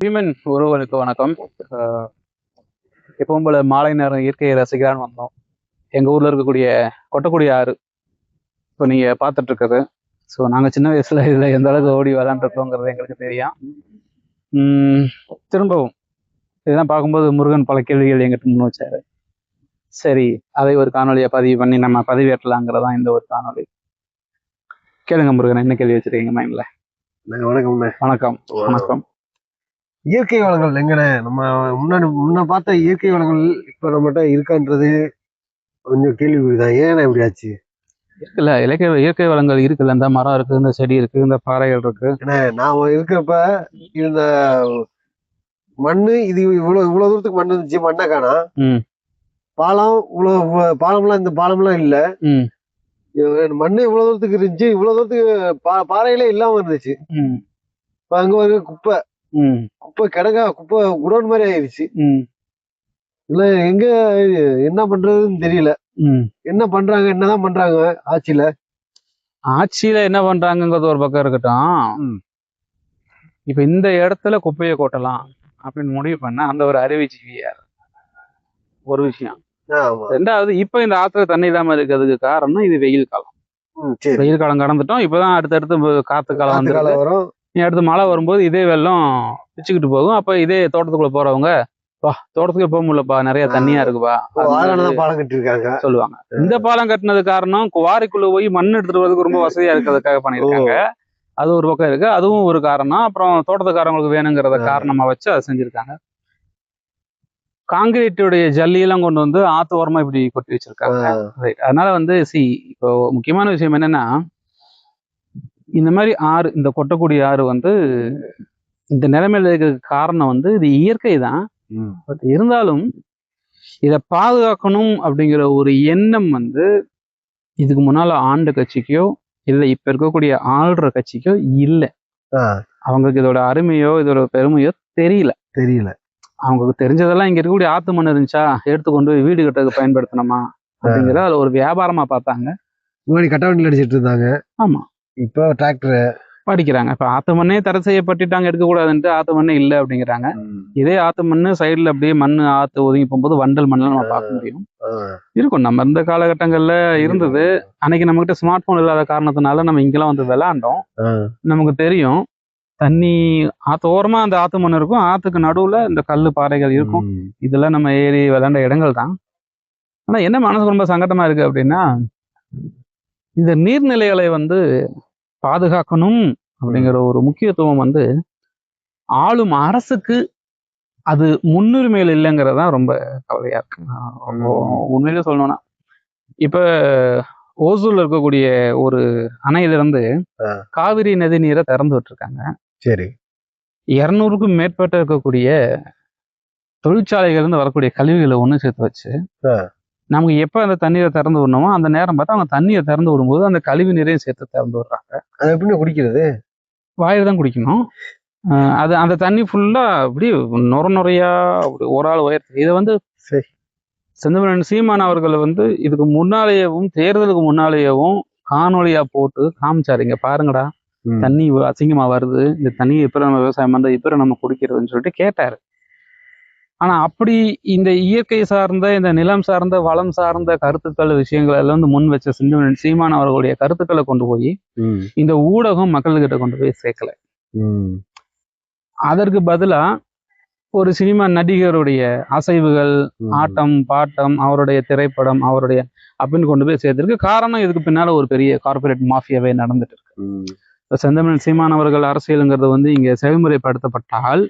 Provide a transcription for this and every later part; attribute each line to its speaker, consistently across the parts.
Speaker 1: பீமன் உறவுகளுக்கு வணக்கம். ஆஹ் எப்பவும் போல மாலை நேரம் இயற்கையை ரசிக்கலான்னு வந்தோம். எங்க ஊர்ல இருக்கக்கூடிய கொட்டக்குடி ஆறு இப்போ நீங்க பார்த்துட்டு இருக்குது. ஸோ நாங்க சின்ன வயசுல இதுல எந்த அளவுக்கு ஓடி விளாண்டுருக்கோங்கிறது எங்களுக்கு தெரியும். திரும்பவும் இதெல்லாம் பார்க்கும்போது முருகன் பல கேள்விகள் எங்கிட்ட முன் வச்சாரு. சரி, அதை ஒரு காணொலியை பதிவு பண்ணி நம்ம பதிவேற்றலாங்கிறதான் இந்த ஒரு காணொலி. கேளுங்க முருகன், என்ன கேள்வி வச்சிருக்கீங்க மைண்ட்ல?
Speaker 2: வணக்கம்.
Speaker 1: வணக்கம். வணக்கம்.
Speaker 2: இயற்கை வளங்கள் எங்கண்ணே, நம்ம முன்ன பார்த்த இயற்கை வளங்கள் இப்ப நம்மகிட்ட இருக்கான்றது கொஞ்சம் கேள்விதான். ஏன்னா இப்படி ஆச்சு?
Speaker 1: இருக்குல்ல, இயற்கை வளங்கள் இருக்குல்ல. இந்த மரம் இருக்கு, இந்த செடி இருக்கு, இந்த பாறைகள் இருக்கு.
Speaker 2: ஏன்னா நாம இருக்கிறப்ப இந்த மண்ணு இது இவ்வளவு தூரத்துக்கு மண் இருந்துச்சு, மண்ணை காணா. பாலம் பாலம்லாம் இந்த பாலம்லாம் இல்ல. மண்ணு இவ்வளவு தூரத்துக்கு இருந்துச்சு, இவ்வளவு தூரத்துக்கு பாறையிலே இல்லாம இருந்துச்சு. இப்ப அங்க குப்பை குப்பை குடோன் மாதிரி ஆயிடுச்சு. இல்ல எங்க என்ன பண்றதுன்னு தெரியல. என்ன பண்றாங்க, என்னதான் பண்றாங்க
Speaker 1: ஆட்சியில என்ன பண்றாங்கிறது ஒரு பக்கம் இருக்கட்டும். இப்ப இந்த இடத்துல குப்பையை கொட்டலாம் அப்படின்னு முடிவு பண்ண அந்த ஒரு அறிவுஜீவியார் ஒரு விஷயம். ரெண்டாவது, இப்ப இந்த ஆத்துல தண்ணி இல்லாம இருக்கிறதுக்கு காரணம் இது வெயில் காலம். வெயில் காலம் கடந்துட்டோம். இப்பதான் அடுத்தடுத்து காத்து காலம் வந்து
Speaker 2: வரும்.
Speaker 1: அடுத்து மழை வரும்போது இதே வெள்ளம் பிச்சுக்கிட்டு போகும். அப்ப இதே தோட்டத்துக்குள்ள போறவங்க, வா தோட்டத்துக்கு போக முடியலப்பா, நிறைய தண்ணியா இருக்குப்பா
Speaker 2: பாலம் கட்டிருக்காங்க
Speaker 1: சொல்லுவாங்க. இந்த பாலம் கட்டினது காரணம் குவாரிக்குள்ள போய் மண் எடுத்துட்டு வரதுக்கு ரொம்ப வசதியா இருக்கிறதுக்காக பண்ணிருக்காங்க. அது ஒரு பக்கம் இருக்கு, அதுவும் ஒரு காரணம். அப்புறம் தோட்டத்துக்காரங்களுக்கு வேணுங்கிறத காரணமா வச்சு அதை செஞ்சிருக்காங்க. காங்கிரீட்டுடைய ஜல்லியெல்லாம் கொண்டு வந்து ஆத்து ஓரமா இப்படி கொட்டி வச்சிருக்காங்க. அதனால வந்து இப்போ முக்கியமான விஷயம் என்னன்னா, இந்த மாதிரி ஆறு, இந்த கொட்டக்கூடிய ஆறு வந்து இந்த நிலைமையில இருக்கிறதுக்கு காரணம் வந்து இது இயற்கை தான். பட் இருந்தாலும் இதை பாதுகாக்கணும் அப்படிங்கிற ஒரு எண்ணம் வந்து இதுக்கு முன்னால ஆண்ட கட்சிக்கோ இல்லை இப்ப இருக்கக்கூடிய ஆள்ற கட்சிக்கோ இல்லை. அவங்களுக்கு இதோட அருமையோ இதோட பெருமையோ தெரியல. அவங்களுக்கு தெரிஞ்சதெல்லாம் இங்க இருக்கக்கூடிய ஆத்து மண் இருந்துச்சா, எடுத்து கொண்டு போய் வீடு கட்டுறதுக்கு பயன்படுத்தணுமா அப்படிங்கிறத அதுல ஒரு வியாபாரமா பார்த்தாங்க.
Speaker 2: முன்னாடி கட்டவண்டியில் அடிச்சிட்டு இருந்தாங்க.
Speaker 1: ஆமா,
Speaker 2: இப்போ டிராக்டர்
Speaker 1: படிக்கிறாங்க. இப்ப ஆத்து மண்ணே தடை செய்யப்பட்டுட்டாங்க, எடுக்கக்கூடாதுன்ட்டு ஆத்து மண்ணே இல்லை அப்படிங்கிறாங்க. இதே ஆத்து மண்ணு சைடுல அப்படியே மண்ணு ஆத்து ஒதுங்கி போகும்போது வண்டல் மண்ணெல்லாம் நம்ம பார்க்க முடியும். இருக்கும், நம்ம இந்த காலகட்டங்கள்ல இருந்தது. அன்னைக்கு நம்ம கிட்ட ஸ்மார்ட் போன் இல்லாத காரணத்தினால நம்ம இங்கெல்லாம் வந்து விளையாண்டோம். நமக்கு தெரியும், தண்ணி ஆத்து ஓரமா அந்த ஆத்து மண் இருக்கும், ஆத்துக்கு நடுவுல இந்த கல்லு பாறைகள் இருக்கும். இதெல்லாம் நம்ம ஏறி விளையாண்ட இடங்கள் தான். ஆனா என்ன மனசுக்கு ரொம்ப சங்கடமா இருக்கு அப்படின்னா, இந்த நீர்நிலைகளை வந்து பாதுகாக்கணும் அப்படிங்கிற ஒரு முக்கியத்துவம் வந்து ஆளும் அரசுக்கு அது முன்னுரிமையில் இல்லைங்கிறதான் ரொம்ப கவலையா இருக்கு. உண்மையிலே சொல்லணும்னா, இப்ப ஓசூர்ல இருக்கக்கூடிய ஒரு அணையிலிருந்து காவிரி நதி நீரை திறந்து விட்டுருக்காங்க.
Speaker 2: சரி,
Speaker 1: 200க்கும் மேற்பட்ட இருக்கக்கூடிய தொழிற்சாலைகள் இருந்து வரக்கூடிய கழிவுகளை ஒண்ணு சேர்த்து வச்சு நமக்கு எப்ப அந்த தண்ணீரை திறந்து விடணுமோ அந்த நேரம் பார்த்தா அவங்க தண்ணியை திறந்து விடும்போது அந்த கழிவு நீரையும் சேர்த்து திறந்து விடுறாங்க.
Speaker 2: அது எப்படி குடிக்கிறது?
Speaker 1: வாயில தான் குடிக்கணும். அது அந்த தண்ணி ஃபுல்லா அப்படி நுரையா அப்படி ஒரு ஆள் உயர்த்து. இதை வந்து செந்தமிழன் சீமான் அவர்கள் வந்து இதுக்கு முன்னாலேயேவும் தேர்தலுக்கு முன்னாலேயேவும் காணொலியா போட்டு காமிச்சாரு, இங்க பாருங்கடா தண்ணி அசிங்கமா வருது, இந்த தண்ணியை எப்ப நம்ம விவசாயம் பண்றது, எப்ப நம்ம குடிக்கிறதுன்னு சொல்லிட்டு கேட்டாரு. ஆனா அப்படி இந்த இயற்கை சார்ந்த, இந்த நிலம் சார்ந்த, வளம் சார்ந்த கருத்துக்கள் விஷயங்கள் எல்லாம் வந்து முன் வச்ச செந்தமிழன் சீமான் அவர்களுடைய கருத்துக்களை கொண்டு போய் இந்த ஊடகம் மக்கள்கிட்ட கொண்டு போய் சேர்க்கல. அதற்கு பதிலா ஒரு சினிமா நடிகருடைய அசைவுகள், ஆட்டம் பாட்டம், அவருடைய திரைப்படம், அவருடைய அப்படின்னு கொண்டு போய் சேர்த்திருக்கு. காரணம், இதுக்கு பின்னால ஒரு பெரிய கார்பரேட் மாஃபியாவே நடந்துட்டு இருக்கு. செந்தமிழன் சீமான் அவர்கள் அரசியலுங்கிறது வந்து இங்க செயல்முறைப்படுத்தப்பட்டால்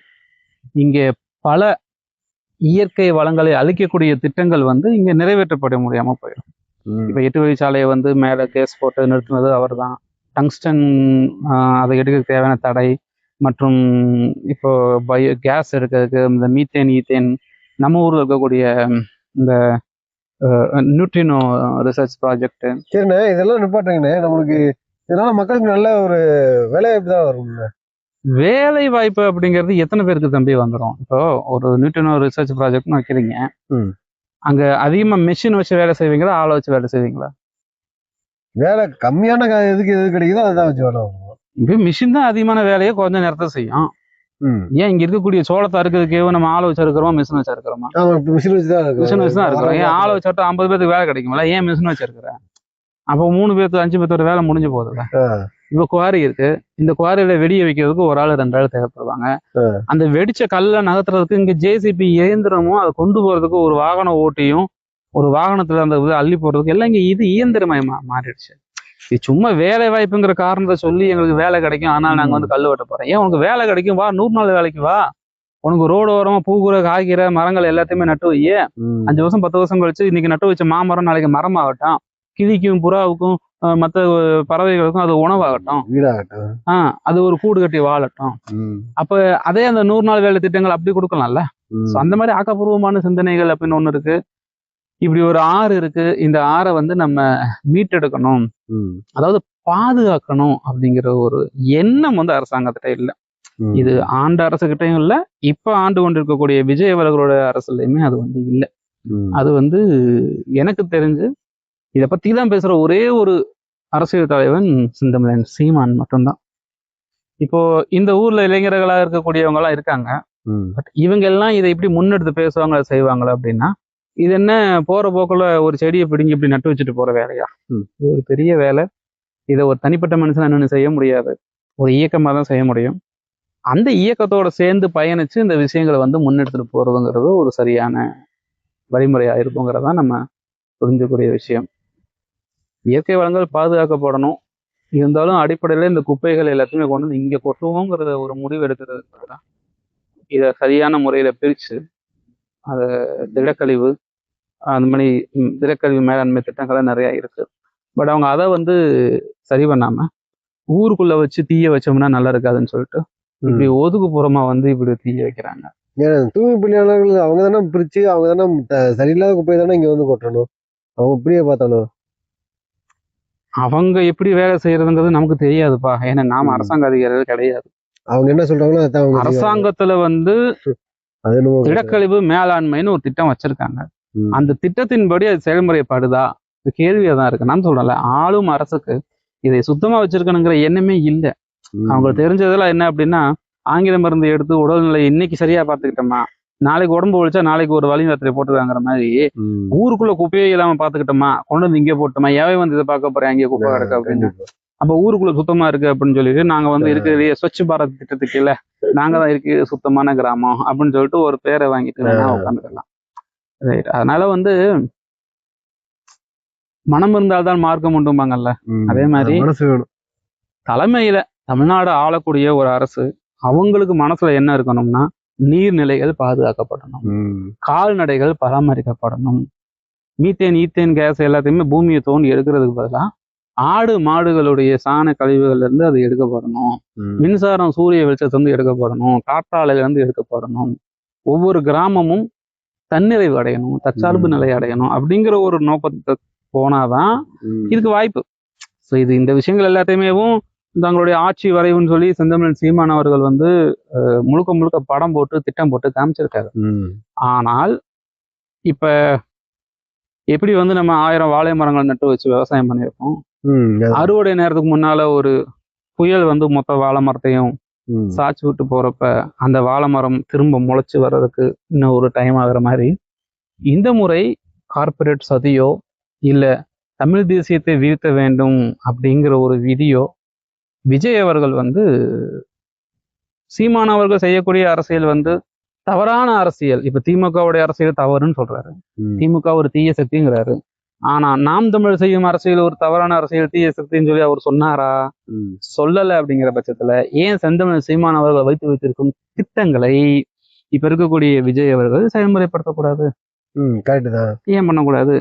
Speaker 1: இங்கே பல இயற்கை வளங்களை அழிக்கக்கூடிய திட்டங்கள் வந்து இங்க நிறைவேற்றப்பட முடியாம போயிடும். இப்ப 8 வழிச்சாலையை வந்து மேல கேஸ் போட்டு நிறுத்தினது அவர் தான். டங்ஸ்டன் அதை எடுக்க தேவையான தடை மற்றும் இப்போ கேஸ் எடுக்கிறதுக்கு இந்த மீத்தேன் ஈத்தேன், நம்ம ஊர்ல இருக்கக்கூடிய இந்த நியூட்ரினோ ரிசர்ச் ப்ராஜெக்ட்.
Speaker 2: சரிண்ணே, இதெல்லாம் நிப்பாட்டுங்கண்ணே. நம்மளுக்கு இதனால மக்களுக்கு நல்ல ஒரு வேலைவாய்ப்பு தான் வரும்.
Speaker 1: வேலை வாய்ப்பு அப்படிங்கிறது எத்தனை பேருக்கு தம்பி வந்துடும்? இப்போ ஒரு நியூட்ரினோ ரிசர்ச் ப்ராஜெக்ட்னு வைக்கிறீங்க, அங்க அதிகமா மெஷின் வச்சு வேலை செய்வீங்களா, ஆளை வச்சு வேலை செய்வீங்களா?
Speaker 2: வேலை கம்மியான எது கிடைக்குதோ அதான் வச்சு வேலை.
Speaker 1: இப்போ மிஷின் தான் அதிகமான வேலையை கொஞ்ச நேரத்தை செய்யும். ஏன் இங்க இருக்கக்கூடிய சோளத்தை அறுக்கிறதுக்கே நம்ம ஆளை வச்சு அறுக்கிறோமா மிஷின் வச்சு அறுக்கிறோமா?
Speaker 2: மிஷின் வச்சு தான்
Speaker 1: இருக்கிறோம். ஏன் ஆளை வச்சு 50 பேருக்கு வேலை கிடைக்கும்ல, ஏன் மிஷின் வச்சு இருக்கிற? அப்போ 3 பேருக்கு 5 பேர்த்தோட வேலை முடிஞ்சு போகுதுல்ல. இப்ப குவாரி இருக்கு, இந்த குவாரியில வெடிய வைக்கிறதுக்கு ஒரு ஆள் 2 ஆள் தேவைப்படுவாங்க. அந்த வெடிச்ச கல்ல நகர்த்துறதுக்கு இங்க ஜேசிபி இயந்திரமும் அதை கொண்டு போறதுக்கு ஒரு வாகன ஓட்டியும் ஒரு வாகனத்துல அந்த இது அள்ளி போடுறதுக்கு எல்லாம் இங்க இது இயந்திரமயமா மாறிடுச்சு. இது சும்மா வேலை வாய்ப்புங்கிற காரணத்தை சொல்லி எங்களுக்கு வேலை கிடைக்கும், ஆனால் நாங்க வந்து கல் வெட்ட போறோம். ஏன் உனக்கு வேலை கிடைக்கும், வா 100 நாள் வேலைக்கு வா. உனக்கு ரோடு ஓரமா பூக்குற காய்கறி மரங்கள் எல்லாத்தையுமே நட்டு வையே. 5 வருஷம் 10 வருஷம் கழிச்சு இன்னைக்கு நட்டு வச்ச மாமரம் நாளைக்கு மரமாகட்டும், கிளிக்கும் புறாவுக்கும் மற்ற பறவைகளுக்கும் அது உணவாகட்டும், அது ஒரு கூடு கட்டி வாழட்டும். அப்ப அதே அந்த 100 நாள் வேலை திட்டங்கள் அப்படி கொடுக்கலாம்ல. அந்த மாதிரி ஆக்கப்பூர்வமான சிந்தனைகள் அப்படின்னு ஒண்ணு இருக்கு. இப்படி ஒரு ஆறு இருக்கு, இந்த ஆறை வந்து நம்ம மீட்டெடுக்கணும், அதாவது பாதுகாக்கணும் அப்படிங்கிற ஒரு எண்ணம் வந்து அரசாங்கத்திட்ட இல்லை. இது ஆண்ட அரசுகிட்டையும் இல்லை, இப்ப ஆண்டு கொண்டிருக்கக்கூடிய விஜய் அவர்களோட அரசுலையுமே அது வந்து இல்லை. அது வந்து எனக்கு தெரிஞ்சு இதை பத்தி தான் பேசுற ஒரே ஒரு அரசியல் தலைவன் செந்தமிழன் சீமான் மட்டும்தான். இப்போ இந்த ஊர்ல இளைஞர்களா இருக்கக்கூடியவங்க எல்லாம் இருக்காங்க, பட் இவங்க எல்லாம் இதை இப்படி முன்னெடுத்து பேசுவாங்க செய்வாங்களா அப்படின்னா, இது என்ன போற போக்குல ஒரு செடியை பிடிங்கி இப்படி நட்டு வச்சுட்டு போற வேலையா? இது ஒரு பெரிய வேலை. இதை ஒரு தனிப்பட்ட மனுஷன் என்னன்னு செய்ய முடியாது, ஒரு இயக்கமா தான் செய்ய முடியும். அந்த இயக்கத்தோட சேர்ந்து பயணிச்சு இந்த விஷயங்களை வந்து முன்னெடுத்துட்டு போறதுங்கிறது ஒரு சரியான வழிமுறையா இருக்குங்கிறதா நம்ம புரிஞ்சக்கூடிய விஷயம். இயற்கை வளங்கள் பாதுகாக்கப்படணும், இருந்தாலும் அடிப்படையில இந்த குப்பைகள் எல்லாத்தையுமே கொண்டு வந்து இங்க கொட்டுவோங்கிறத ஒரு முடிவு எடுக்கிறது தான். இதை சரியான முறையில பிரிச்சு அதை திடக்கழிவு அந்த மாதிரி திடக்கழிவு மேலாண்மை திட்டங்கள்லாம் நிறைய இருக்கு. பட் அவங்க அதை வந்து சரி பண்ணாம ஊருக்குள்ள வச்சு தீய வச்சோம்னா நல்லா இருக்காதுன்னு சொல்லிட்டு இப்படி ஒதுக்குப்புறமா வந்து இப்படி தீய வைக்கிறாங்க.
Speaker 2: தூய்மை பணியாளர்கள் அவங்க தானே பிரிச்சு, அவங்க தானே சரியில்லாத குப்பையை தானே இங்க வந்து கொட்டணும். அவங்க இப்படியே பார்த்தாலும்
Speaker 1: அவங்க எப்படி வேலை செய்யறதுங்கிறது நமக்கு தெரியாதுப்பா. ஏன்னா நாம அரசாங்க அதிகாரிகள் கிடையாது.
Speaker 2: அவங்க என்ன சொல்றாங்களோ
Speaker 1: அரசாங்கத்துல வந்து திடக்கழிவு மேலாண்மைன்னு ஒரு திட்டம் வச்சிருக்காங்க. அந்த திட்டத்தின்படி அது செயல்முறைப்படுதா, கேள்வியா தான் இருக்கு. நான் சொல்றேன்ல, ஆளும் அரசுக்கு இதை சுத்தமா வச்சிருக்கணுங்கிற எண்ணமே இல்லை. அவங்களுக்கு தெரிஞ்சதெல்லாம் என்ன அப்படின்னா, ஆங்கில மருந்து எடுத்து உடல்நிலை இன்னைக்கு சரியா பார்த்துக்கிட்டோமா, நாளைக்கு உடம்பு ஒழிச்சா நாளைக்கு ஒரு வழிகாத்திரை போட்டுருக்காங்கிற மாதிரி ஊருக்குள்ள குப்பையே இல்லாம பாத்துக்கிட்டோமா, கொண்டு வந்து இங்கே போட்டோமா, எவை வந்து இதை பார்க்க போறேன் அங்கே குப்பை கிடக்கு அப்படின்னு. அப்ப ஊருக்குள்ள சுத்தமா இருக்கு அப்படின்னு சொல்லிட்டு நாங்க வந்து இருக்கிறதே ஸ்வச் பாரத் திட்டத்துக்கு இல்ல, நாங்க தான் இருக்கு சுத்தமான கிராமம் அப்படின்னு சொல்லிட்டு ஒரு பேரை வாங்கிட்டு வேணா உட்காந்துக்கலாம். ரைட். அதனால வந்து மனம் இருந்தால்தான் மார்க்கம் உண்டும்பாங்கல்ல, அதே மாதிரி தலைமையில தமிழ்நாடு ஆளக்கூடிய ஒரு அரசு அவங்களுக்கு மனசுல என்ன இருக்கணும்னா, நீர்நிலைகள் பாதுகாக்கப்படணும், கால்நடைகள் பராமரிக்கப்படணும், மீத்தேன் ஈத்தேன் கேஸ் எல்லாத்தையுமே பூமியை தோண்டி எடுக்கிறதுக்கு பதிலாக ஆடு மாடுகளுடைய சாண கழிவுகள்ல இருந்து அது எடுக்கப்படணும், மின்சாரம் சூரிய வெளிச்சத்திலிருந்து எடுக்கப்படணும், காற்றாலையில இருந்து எடுக்கப்படணும், ஒவ்வொரு கிராமமும் தன்னிறைவு அடையணும், தற்சார்பு நிலை அடையணும் அப்படிங்கிற ஒரு நோக்கத்தை போனாதான் இதுக்கு வாய்ப்பு. ஸோ இது இந்த விஷயங்கள் எல்லாத்தையுமேவும் தங்களுடைய ஆட்சி வரைவுன்னு சொல்லி செந்தமிழன் சீமான் அவர்கள் வந்து முழுக்க முழுக்க படம் போட்டு திட்டம் போட்டு காமிச்சிருக்காரு. ஆனால் இப்ப எப்படி வந்து நம்ம 1000 வாழை மரங்கள் நட்டு வச்சு விவசாயம் பண்ணியிருக்கோம், அறுவடை நேரத்துக்கு முன்னால ஒரு புயல் வந்து மொத்த வாழை மரத்தையும் சாய்ச்சி விட்டு போறப்ப அந்த வாழை மரம் திரும்ப முளைச்சு வர்றதுக்கு இன்னும் ஒரு டைம் ஆகுற மாதிரி இந்த முறை கார்பரேட் சதியோ இல்ல தமிழ் தேசியத்தை வீழ்த்த வேண்டும் அப்படிங்கிற ஒரு விதியோ விஜய் அவர்கள் வந்து சீமான் அவர்கள் செய்யக்கூடிய அரசியல் வந்து தவறான அரசியல். இப்ப திமுகவுடைய அரசியல் தவறுன்னு சொல்றாரு, திமுக ஒரு தீய சக்திங்கிறாரு. ஆனா நாம் தமிழர் செய்யும் அரசியல் ஒரு தவறான அரசியல் தீய சக்தின்னு சொல்லி அவர் சொன்னாரா? சொல்லல. அப்படிங்கிற பட்சத்துல ஏன் செந்தமிழ் சீமான் அவர்கள் வைத்து வைத்திருக்கும் திட்டங்களை இப்ப இருக்கக்கூடிய விஜய் அவர்கள் செயல்முறைப்படுத்தக்கூடாது?
Speaker 2: கரெக்ட் தான்.
Speaker 1: ஏன் பண்ணக்கூடாது?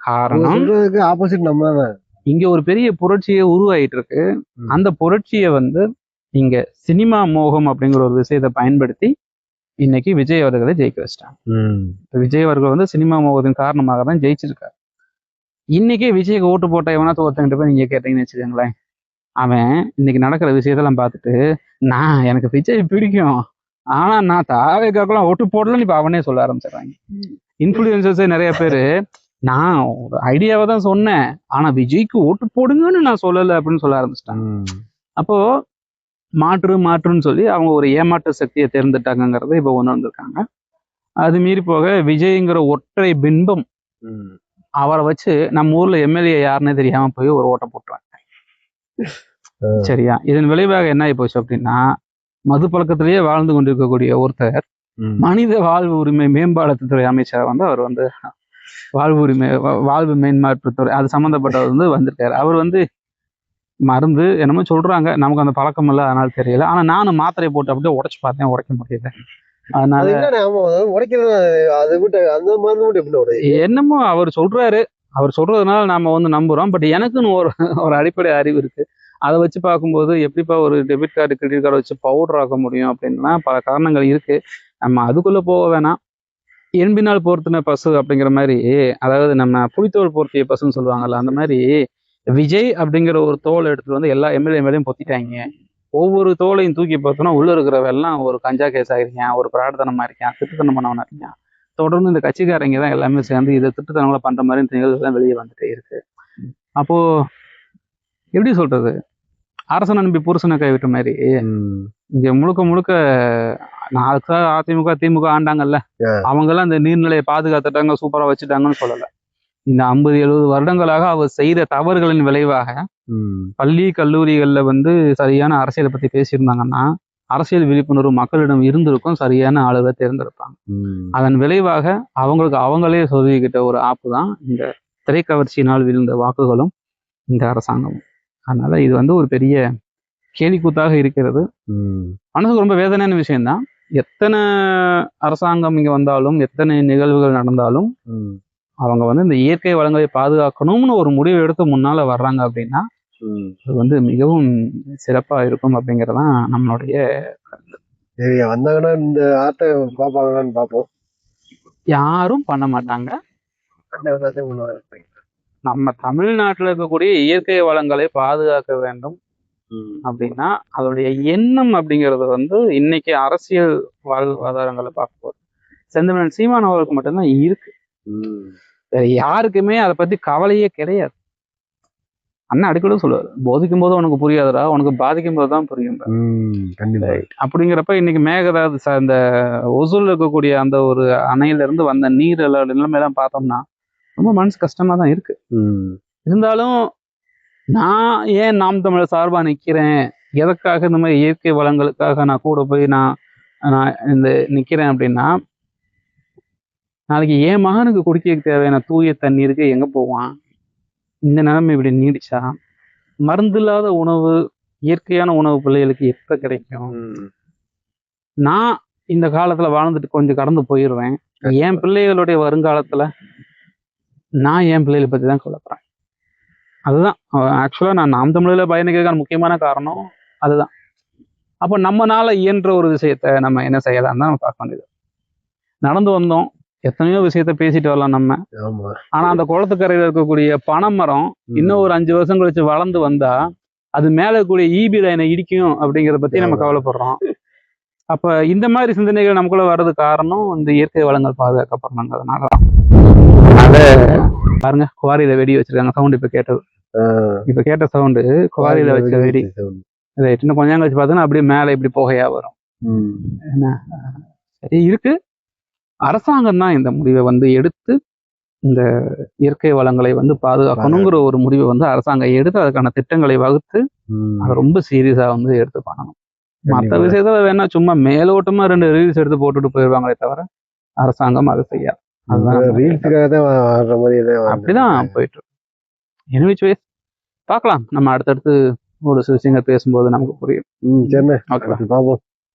Speaker 1: காரணம்
Speaker 2: ஆப்போசிட் நம்ம
Speaker 1: இங்க ஒரு பெரிய புரட்சியை உருவாயிட்டு இருக்கு. அந்த புரட்சியை வந்து இங்க சினிமா மோகம் அப்படிங்கிற ஒரு விஷயத்தை பயன்படுத்தி இன்னைக்கு விஜய் அவர்களை ஜெயிக்க வச்சிட்டாங்க. விஜய் அவர்கள் வந்து சினிமா மோகத்தின் காரணமாக தான் ஜெயிச்சிருக்காரு. இன்னைக்கே விஜய்க்கு ஓட்டு போட்ட எவனாச்சும் ஒருத்தங்கிட்ட போய் நீங்க கேட்டீங்கன்னு வச்சுக்கோங்களேன், அவன் இன்னைக்கு நடக்கிற விஷயத்தெல்லாம் பார்த்துட்டு எனக்கு விஜய் பிடிக்கும் ஆனா நான் தாவேக்காக்கெல்லாம் ஓட்டு போடலன்னு இப்ப அவனே சொல்ல ஆரம்பிச்சிடுறாங்க. இன்ஃபுளுசர்ஸே நிறைய பேரு நான் ஒரு ஐடியாவை தான் சொன்னேன் ஆனா விஜய்க்கு ஓட்டு போடுங்கன்னு நான் சொல்லலை அப்படின்னு சொல்ல ஆரம்பிச்சிட்டாங்க. அப்போ மாற்றுன்னு சொல்லி அவங்க ஒரு ஏமாற்று சக்தியை தேர்ந்தெடுத்தாங்கிறத இப்போ உணர்ந்திருக்காங்க. அது மீறி போக விஜய்ங்கிற ஒற்றை பின்பம் அவரை வச்சு நம்ம ஊர்ல எம்எல்ஏ யாருன்னே தெரியாம போய் ஒரு ஓட்டை போட்டுருவாங்க. சரியா? இதன் விளைவாக என்ன ஆகி போச்சு அப்படின்னா, மது பழக்கத்திலேயே வாழ்ந்து கொண்டிருக்கக்கூடிய ஒருத்தர் மனித வாழ்வு உரிமை மேம்பாட்டுத்துறை அமைச்சர் வந்து அவர் வந்து வாழ்வு மேம்பாட்டுத்துறை அது சம்மந்தப்பட்டவர் வந்து வந்திருக்காரு. அவர் வந்து மருந்து என்னமோ சொல்றாங்க, நமக்கு அந்த பழக்கம் இல்லை, அதனால தெரியல. ஆனா நானும் மாத்திரையை போட்டு அப்படியே உடைச்சு பார்த்தேன், உடைக்க முடியல. அதனால என்னமோ அவர் சொல்றாரு, அவர் சொல்றதுனால நாம வந்து நம்புறோம். பட் எனக்குன்னு ஒரு அடிப்படை அறிவு இருக்கு. அதை வச்சு பார்க்கும்போது எப்படிப்பா ஒரு டெபிட் கார்டு கிரெடிட் கார்டு வச்சு பவுடர் ஆக்க முடியும் அப்படின்னா பல காரணங்கள் இருக்கு. நம்ம அதுக்குள்ள போக வேணாம். எண்பினால் போர்த்தின பசு அப்படிங்கிற மாதிரி, அதாவது நம்ம புலித்தோல் போர்த்திய பசுன்னு சொல்லுவாங்கல்ல, அந்த மாதிரி விஜய் அப்படிங்கிற ஒரு தோலை எடுத்துட்டு வந்து எல்லா எம்எல்ஏ மேலேயும் பொத்திட்டாங்க. ஒவ்வொரு தோலையும் தூக்கி பார்த்தோன்னா உள்ள இருக்கிறவெல்லாம் ஒரு கஞ்சா கேஸ் ஆகிருக்கேன், ஒரு பிராடத்தனமா இருக்கேன், திட்டுத்தனம் பண்ணவனா இருக்கேன். தொடர்ந்து இந்த கட்சிக்காரங்க தான் எல்லாமே சேர்ந்து இதை திட்டுத்தனங்களை பண்ற மாதிரி நிகழ்வுகள் வெளியே வந்துட்டே இருக்கு. அப்போ எப்படி சொல்றது, அரசன் நம்பி புருஷனை கைவிட்ட மாதிரி இங்க முழுக்க அதிமுக திமுக ஆண்டாங்கல்ல, அவங்க எல்லாம் இந்த நீர்நிலையை பாதுகாத்துட்டாங்க, சூப்பரா வச்சுட்டாங்கன்னு சொல்லல. இந்த 50-70 வருடங்களாக அவர் செய்த தவறுகளின் விளைவாக பள்ளி கல்லூரிகள்ல வந்து சரியான அரசியலை பத்தி பேசியிருந்தாங்கன்னா அரசியல் விழிப்புணர்வு மக்களிடம் இருந்திருக்கும், சரியான ஆளுகளை தேர்ந்தெடுப்பாங்க. அதன் விளைவாக அவங்களே சொல்லிக்கிட்ட ஒரு ஆப்பு தான் இந்த திரைக்கவர்ச்சியினால் விழுந்த வாக்குகளும் இந்த அரசாங்கமும். அதனால இது வந்து ஒரு பெரிய கேலிக்கூத்தாக இருக்கிறது. மனசுக்கு ரொம்ப வேதனையான விஷயம்தான். எத்தனை அரசாங்கம் இங்க வந்தாலும், எத்தனை நிகழ்வுகள் நடந்தாலும் அவங்க வந்து இந்த இயற்கை வளங்களை பாதுகாக்கணும்னு ஒரு முடிவு எடுத்து முன்னால வர்றாங்க அப்படின்னா அது வந்து மிகவும் சிறப்பா இருக்கும் அப்படிங்கறதான் நம்மளுடைய கருத்து.
Speaker 2: சரி, வந்தாங்கன்னா இந்த ஆட்டை பாப்பாங்கன்னு பார்ப்போம்.
Speaker 1: யாரும் பண்ண மாட்டாங்க. நம்ம தமிழ்நாட்டில் இருக்கக்கூடிய இயற்கை வளங்களை பாதுகாக்க வேண்டும் அப்படின்னா அதோடைய எண்ணம் அப்படிங்கிறது வந்து இன்னைக்கு அரசியல் வாழ்வாதாரங்களை பார்க்கும்போது செந்தமிழன் சீமான் அவர்களுக்கு மட்டும்தான் இருக்கு. யாருக்குமே அதை பத்தி கவலையே கிடையாது. அண்ணா அடிக்கடி சொல்லுவாரு, போதிக்கும் போது உனக்கு புரியாதுடா, உனக்கு பாதிக்கும் போது தான் புரியும். அப்படிங்கிறப்ப இன்னைக்கு மேகதாது இந்த ஒசூர்ல இருக்கக்கூடிய அந்த ஒரு அணையில இருந்து வந்த நீர் நிலைமையெல்லாம் பார்த்தோம்னா ரொம்ப மனசு கஷ்டமா தான் இருக்கு. இருந்தாலும் நான் ஏன் நாம் தமிழர் சார்பா நிக்கிறேன், எதற்காக இந்த மாதிரி இயற்கை வளங்களுக்காக நான் கூட போய் நான் இந்த நிக்கிறேன் அப்படின்னா, நாளைக்கு என் மகனுக்கு குடிக்க தேவையான தூய தண்ணீருக்கு எங்க போவான்? இந்த நிலைமை இப்படி நீடிச்சா மருந்து இல்லாத உணவு, இயற்கையான உணவு பிள்ளைகளுக்கு எப்ப கிடைக்கும்? நான் இந்த காலத்துல வாழ்ந்துட்டு கொஞ்சம் கடந்து போயிடுவேன். என் பிள்ளைகளுடைய வருங்காலத்துல நான் என் பிள்ளைகளை பத்தி தான் கவலைப்படுறேன். அதுதான் ஆக்சுவலா நான் நாம் தமிழில் பயணிக்கிறதுக்கான முக்கியமான காரணம் அதுதான். அப்போ நம்மனால இயன்ற ஒரு விஷயத்த நம்ம என்ன செய்யலாம் தான் நம்ம பார்க்க வேண்டியது. நடந்து வந்தோம், எத்தனையோ விஷயத்த பேசிட்டு வரலாம் நம்ம. ஆனா அந்த குளத்துக்கரையில இருக்கக்கூடிய பனைமரம் இன்னும் ஒரு 5 வருஷம் கழிச்சு வளர்ந்து வந்தா அது மேல கூடிய ஈபி லைனை இடிக்கும் அப்படிங்கிறத பத்தி நம்ம கவலைப்படுறோம். அப்ப இந்த மாதிரி சிந்தனைகள் நமக்குள்ள வர்றது காரணம் இந்த இயற்கை வளங்கள் பாதுகாக்கப்படுறதுனாலதான். அதை பாருங்க, குவாரியில வெடி வச்சிருக்காங்க. சவுண்ட் இப்ப கேட்ட சவுண்டு குவாரியில வச்ச வெடி. இன்னும் கொஞ்சம் கழிச்சு பார்த்தோன்னா அப்படியே மேல இப்படி புகையா வரும். என்ன சரி இருக்கு, அரசாங்கம் தான் இந்த முடிவை வந்து எடுத்து இந்த இயற்கை வளங்களை வந்து பாதுகாக்கணுங்கிற ஒரு முடிவை வந்து அரசாங்கம் எடுத்து அதுக்கான திட்டங்களை வகுத்து அதை ரொம்ப சீரியஸா வந்து எடுத்து பண்ணணும். மற்ற விஷயத்த வேணா சும்மா மேலோட்டமா 2 ரீல்ஸ் எடுத்து போட்டுட்டு போயிடுவாங்களே தவிர அரசாங்கம் அதை செய்யாது. அப்படிதான் போயிட்டு இருக்கு. எனிவேஸ் பார்க்கலாம், நம்ம அடுத்தடுத்து ஒரு சில விஷயங்கள் பேசும்போது நமக்கு புரியும்.